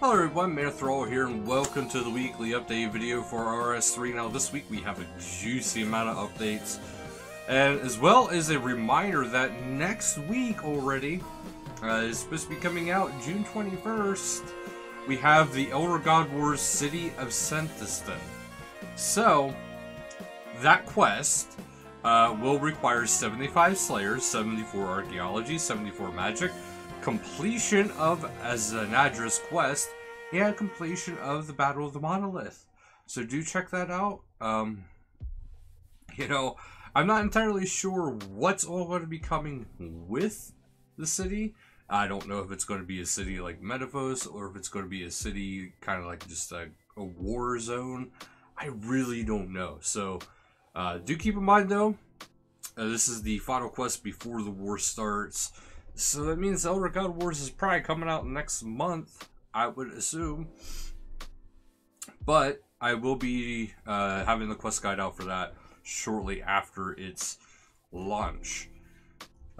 Hello everyone, Manithral here, and welcome to the weekly update video for RS3. Now this week we have a juicy amount of updates, and as well as a reminder that next week already is supposed to be coming out June 21st. We have the Elder God Wars City of Sentiston. So that quest will require 75 Slayers, 74 Archaeology, 74 Magic, completion of Azanadra's quest, and completion of the Battle of the Monolith. So do check that out. You know, I'm not entirely sure what's all going to be coming with the city. I don't know if it's going to be a city like Metifos, or if it's going to be a city kind of like just a war zone. I really don't know. So do keep in mind though, this is the final quest before the war starts. So that means Elder God Wars is probably coming out next month, I would assume. But I will be having the quest guide out for that shortly after its launch.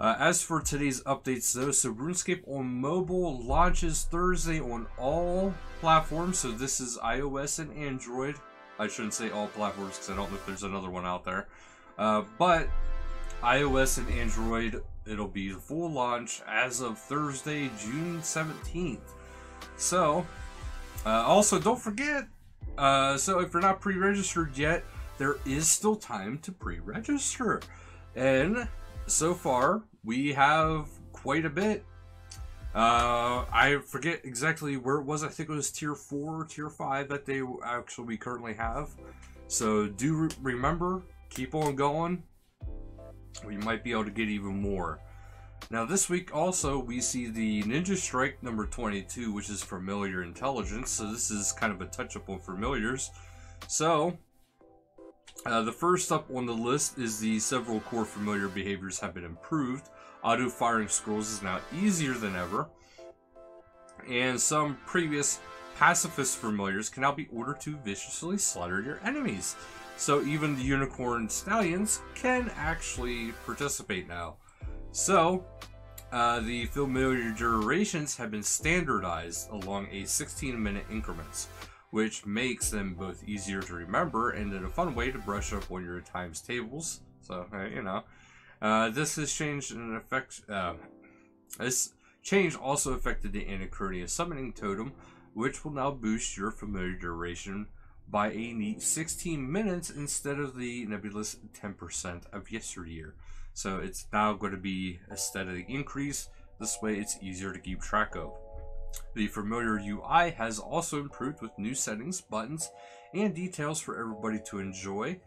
As for today's updates though, so RuneScape on mobile launches Thursday on all platforms. So this is iOS and Android. I shouldn't say all platforms because I don't know if there's another one out there. But iOS and Android, it'll be the full launch as of Thursday, June 17th. So, also don't forget, so if you're not pre-registered yet, there is still time to pre-register. And so far, we have quite a bit. I forget exactly where it was. I think it was tier 4 or tier 5 that they actually we currently have. So do remember, keep on going. We might be able to get even more. Now this week also we see the Ninja Strike number 22, which is Familiar Intelligence. So this is kind of a touch up on familiars. So the first up on the list is the several core familiar behaviors have been improved. Auto firing scrolls is now easier than ever. And some previous pacifist familiars can now be ordered to viciously slaughter your enemies. So even the Unicorn Stallions can actually participate now. So the familiar durations have been standardized along a 16-minute increments, which makes them both easier to remember and a fun way to brush up on your times tables. So you know, this has changed in effect. This change also affected the Anachronia Summoning Totem, which will now boost your familiar duration by a neat 16 minutes instead of the nebulous 10% of yesteryear. So it's now going to be a steady increase. This way it's easier to keep track of. The familiar UI has also improved with new settings, buttons, and details for everybody to enjoy.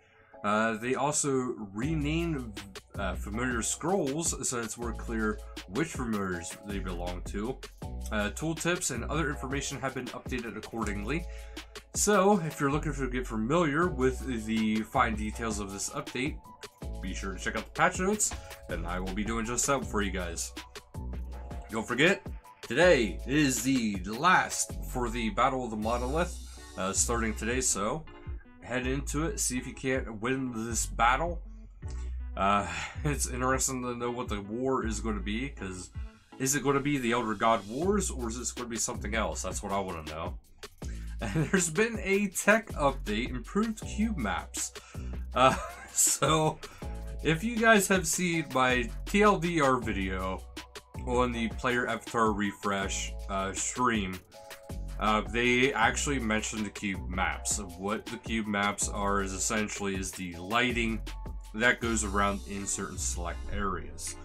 They also renamed familiar scrolls so it's more clear which familiars they belong to. Tooltips and other information have been updated accordingly. So if you're looking to get familiar with the fine details of this update, be sure to check out the patch notes, and I will be doing just that for you guys. Don't forget, today is the last for the Battle of the Monolith, starting today, so head into it, see if you can't win this battle. It's interesting to know what the war is going to be, because is it going to be the Elder God Wars, or is this going to be something else? That's what I want to know. And there's been a tech update, improved cube maps. So if you guys have seen my TLDR video on the player avatar refresh stream, they actually mentioned the cube maps. What the cube maps are is essentially the lighting that goes around in certain select areas.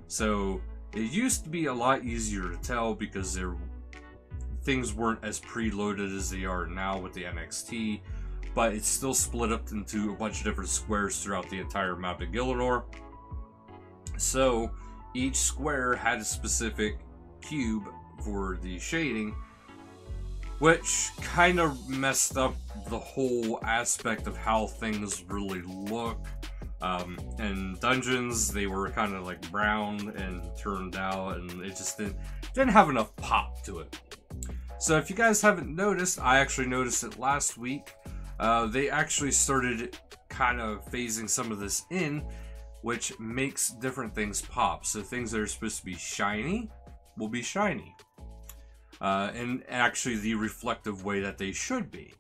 So it used to be a lot easier to tell because things weren't as preloaded as they are now with the NXT, but it's still split up into a bunch of different squares throughout the entire map of Gielinor. So each square had a specific cube for the shading, which kind of messed up the whole aspect of how things really look. In dungeons, they were kind of like brown and turned out, and it just didn't have enough pop to it. So if you guys haven't noticed, I actually noticed it last week. They actually started kind of phasing some of this in, which makes different things pop. So things that are supposed to be shiny will be shiny. and actually the reflective way that they should be.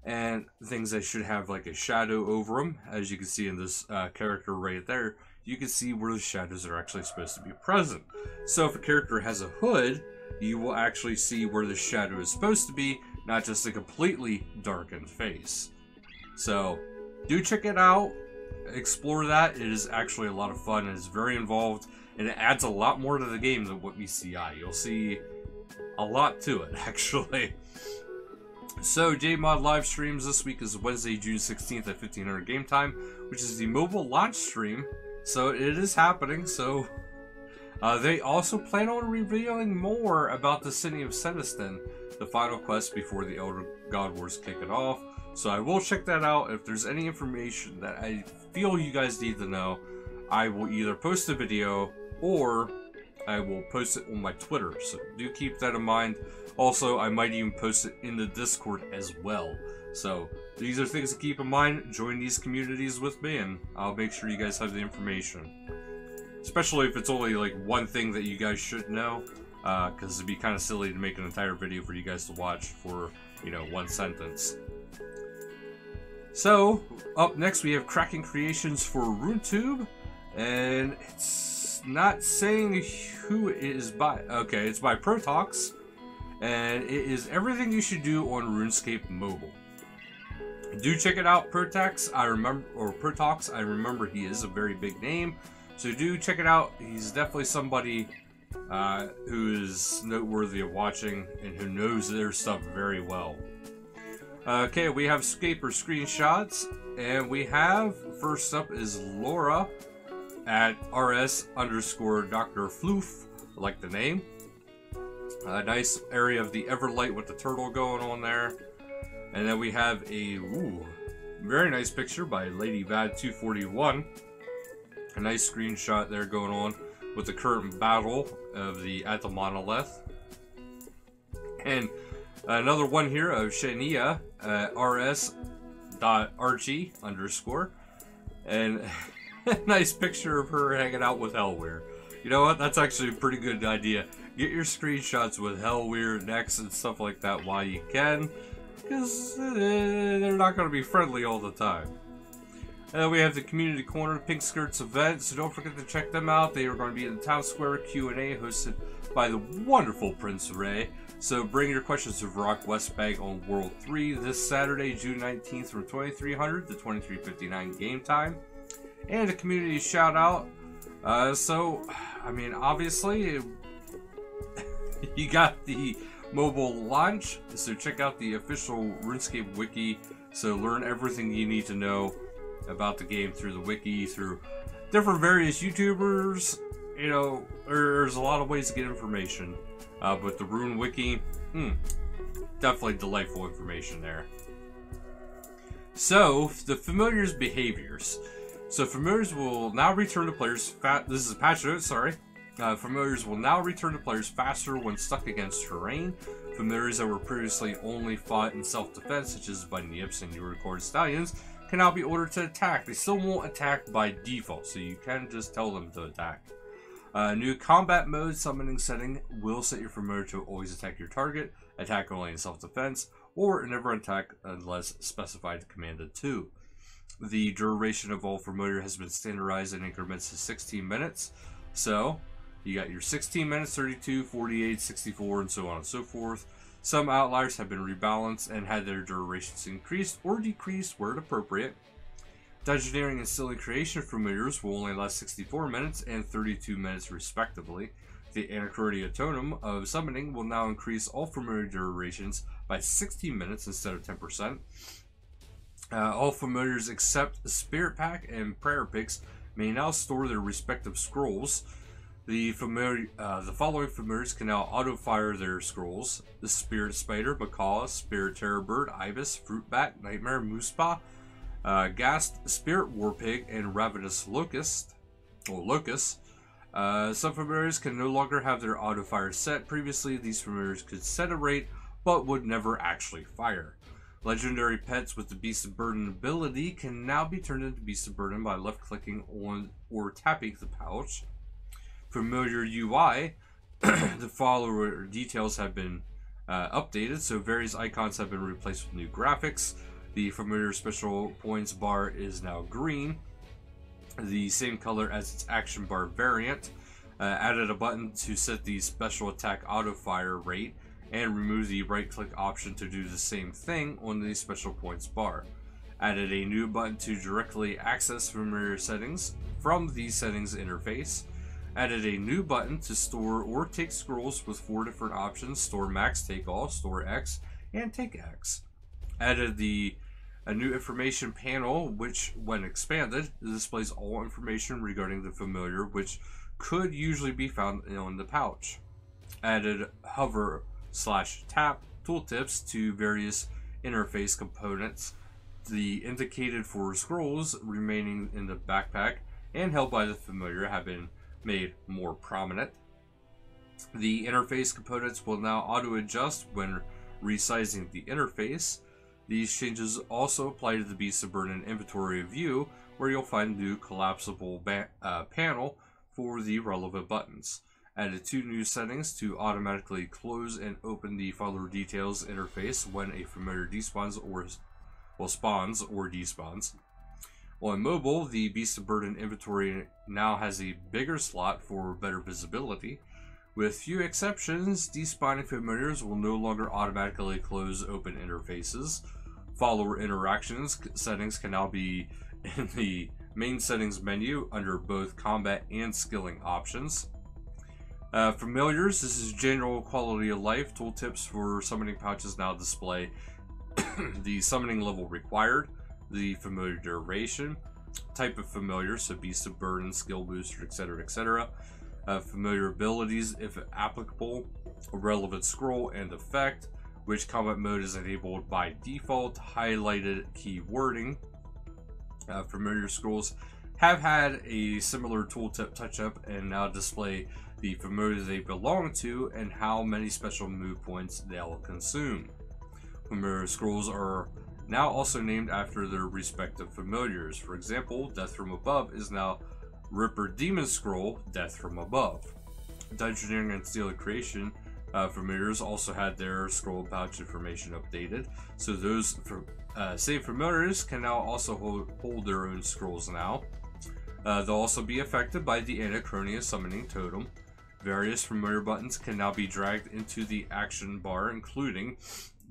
And things that should have like a shadow over them, as you can see in this character right there, you can see where the shadows are actually supposed to be present. So if a character has a hood, you will actually see where the shadow is supposed to be, not just a completely darkened face. So do check it out, explore that. It is actually a lot of fun, and it's very involved, and it adds a lot more to the game than what meets the eye. You'll see a lot to it, actually. So JMod live streams this week is Wednesday, June 16th at 1500 game time, which is the mobile launch stream. So it is happening. So they also plan on revealing more about the city of Seniston, the final quest before the Elder God Wars kick it off. So I will check that out. If there's any information that I feel you guys need to know, I will either post a video or I will post it on my Twitter. So do keep that in mind. Also, I might even post it in the Discord as well. So these are things to keep in mind. Join these communities with me, and I'll make sure you guys have the information. Especially if it's only like one thing that you guys should know, because it'd be kind of silly to make an entire video for you guys to watch for, you know, one sentence. So up next we have Cracking Creations for RuneTube, and it's not saying who it is by. Okay, it's by Protox. And it is everything you should do on RuneScape Mobile. Do check it out, Protox. I remember he is a very big name, so do check it out. He's definitely somebody who is noteworthy of watching and who knows their stuff very well. Okay, we have Scaper screenshots, and we have, first up is Laura at RS_Dr. Floof, I like the name. A nice area of the Everlight with the turtle going on there. And then we have a very nice picture by LadyVad241. A nice screenshot there going on with the current battle of at the Monolith. And another one here of Shania, rs.archie_. And a nice picture of her hanging out with Hellweir. You know what? That's actually a pretty good idea. Get your screenshots with Hellweir next and stuff like that while you can, because they're not going to be friendly all the time. And we have the Community Corner Pink Skirts event, so don't forget to check them out. They are going to be in the Town Square Q&A hosted by the wonderful Prince Ray. So bring your questions to Rock West Bank on World 3 this Saturday, June 19th from 2300 to 2359 game time. And a community shout out. So, I mean, obviously, you got the mobile launch, so check out the official RuneScape wiki. So learn everything you need to know about the game through the wiki, through different various YouTubers. You know, there's a lot of ways to get information. But the Rune wiki, definitely delightful information there. So, the familiars' behaviors. So familiars will now return to players. This is a patch note, sorry. Familiars will now return to players faster when stuck against terrain. Familiars that were previously only fought in self-defense, such as by Nips and Unicorn Stallions, can now be ordered to attack. They still won't attack by default, so you can just tell them to attack. New combat mode summoning setting will set your familiar to always attack your target, attack only in self-defense, or never attack unless specified commanded to. The duration of all familiar has been standardized in increments of 16 minutes. So, you got your 16 minutes, 32, 48, 64, and so on and so forth. Some outliers have been rebalanced and had their durations increased or decreased where appropriate. Dungeoneering and Silly Creation familiars will only last 64 minutes and 32 minutes respectively. The Anacronia Totem of Summoning will now increase all familiar durations by 16 minutes instead of 10%. All familiars except Spirit Pack and Prayer Picks may now store their respective scrolls. The following familiars can now auto-fire their scrolls: the Spirit Spider, Macaw, Spirit Terror Bird, Ibis, Fruit Bat, Nightmare, Moospa, Ghast, Spirit Warpig, and Ravenous Locust. Some familiars can no longer have their auto-fire set. Previously, these familiars could set a rate, but would never actually fire. Legendary pets with the Beast of Burden ability can now be turned into Beast of Burden by left-clicking on or tapping the pouch. Familiar UI, the follower details have been updated, so various icons have been replaced with new graphics. The familiar special points bar is now green, the same color as its action bar variant. Added a button to set the special attack auto fire rate, and remove the right click option to do the same thing on the special points bar. Added a new button to directly access familiar settings from the settings interface. Added a new button to store or take scrolls with 4 different options: store max, take all, store X, and take X. Added a new information panel, which when expanded displays all information regarding the familiar, which could usually be found on the pouch. Added hover/tap tooltips to various interface components. The indicated for scrolls remaining in the backpack and held by the familiar have been made more prominent. The interface components will now auto adjust when resizing the interface. These changes also apply to the Beast of Burden inventory view, where you'll find a new collapsible panel for the relevant buttons. Added 2 new settings to automatically close and open the follower details interface when a familiar despawns or spawns or despawns. On mobile, the Beast of Burden inventory now has a bigger slot for better visibility. With few exceptions, despawning familiars will no longer automatically close open interfaces. Follower interactions settings can now be in the main settings menu under both combat and skilling options. Familiars, this is general quality of life. Tooltips for summoning pouches now display the summoning level required, the familiar duration, type of familiar, so Beast of Burden, skill booster, etc., etc. Familiar abilities, if applicable, a relevant scroll and effect, which combat mode is enabled by default, highlighted key wording. Familiar scrolls have had a similar tooltip touch-up and now display the familiar they belong to and how many special move points they'll consume. Familiar scrolls are now also named after their respective familiars. For example, Death from Above is now Ripper Demon Scroll, Death from Above. Dungeoneering and Steel Creation familiars also had their scroll pouch information updated, so those same familiars can now also hold their own scrolls now. They'll also be affected by the Anachronia Summoning Totem. Various familiar buttons can now be dragged into the action bar, including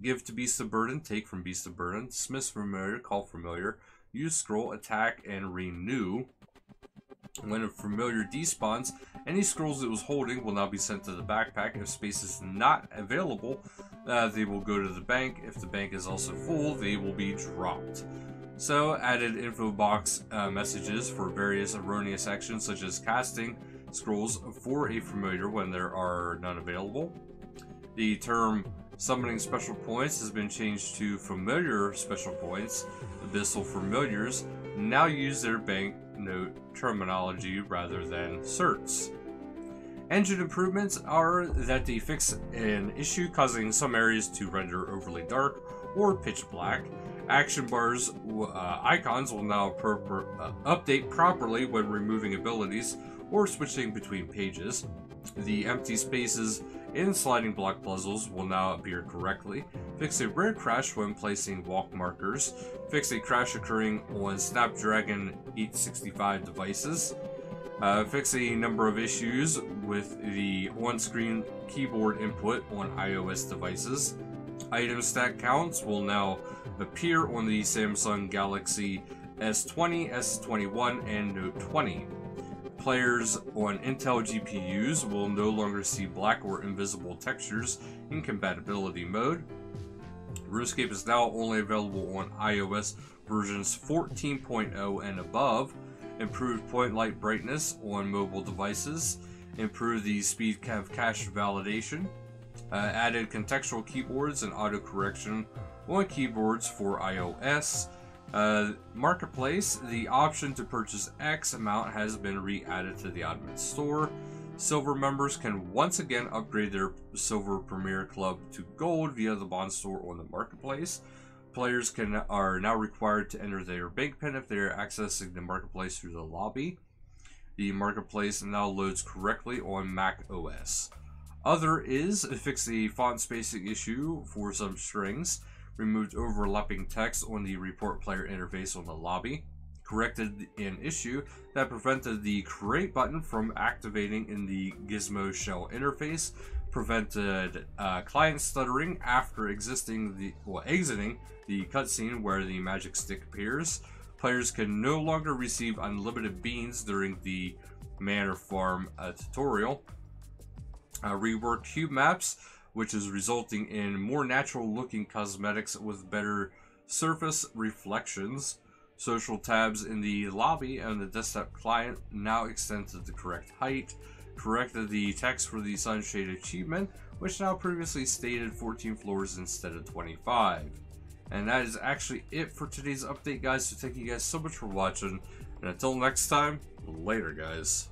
Give to Beast of Burden, Take from Beast of Burden, Dismiss Familiar, Call Familiar, Use Scroll, Attack, and Renew. When a familiar despawns, any scrolls it was holding will now be sent to the backpack. If space is not available, they will go to the bank. If the bank is also full, they will be dropped. So, added info box messages for various erroneous actions, such as casting scrolls for a familiar when there are none available. The term summoning special points has been changed to familiar special points. Abyssal familiars now use their banknote terminology rather than certs. Engine improvements are that they fix an issue causing some areas to render overly dark or pitch black. Action bars icons will now update properly when removing abilities or switching between pages. The empty spaces in sliding block puzzles will now appear correctly. Fix a rare crash when placing walk markers. Fix a crash occurring on Snapdragon 865 devices. Fix a number of issues with the on-screen keyboard input on iOS devices. Item stack counts will now appear on the Samsung Galaxy S20, S21, and Note 20. Players on Intel GPUs will no longer see black or invisible textures in compatibility mode. RuneScape is now only available on iOS versions 14.0 and above. Improved point light brightness on mobile devices. Improved the speed of cache validation. Added contextual keyboards and autocorrection on keyboards for iOS. Marketplace, the option to purchase X amount has been re-added to the admin store. Silver members can once again upgrade their Silver Premier Club to Gold via the Bond store on the Marketplace. Players are now required to enter their bank pin if they are accessing the Marketplace through the lobby. The Marketplace now loads correctly on Mac OS. Other is fixed the font spacing issue for some strings, removed overlapping text on the report player interface on the lobby, corrected an issue that prevented the create button from activating in the Gizmo shell interface, prevented client stuttering after exiting the cutscene where the magic stick appears. Players can no longer receive unlimited beans during the Manor Farm tutorial. Reworked cube maps, which is resulting in more natural looking cosmetics with better surface reflections. Social tabs in the lobby and the desktop client now extend to the correct height. Corrected the text for the Sunshade achievement, which now previously stated 14 floors instead of 25. And that is actually it for today's update, guys. So thank you guys so much for watching, and until next time, later, guys.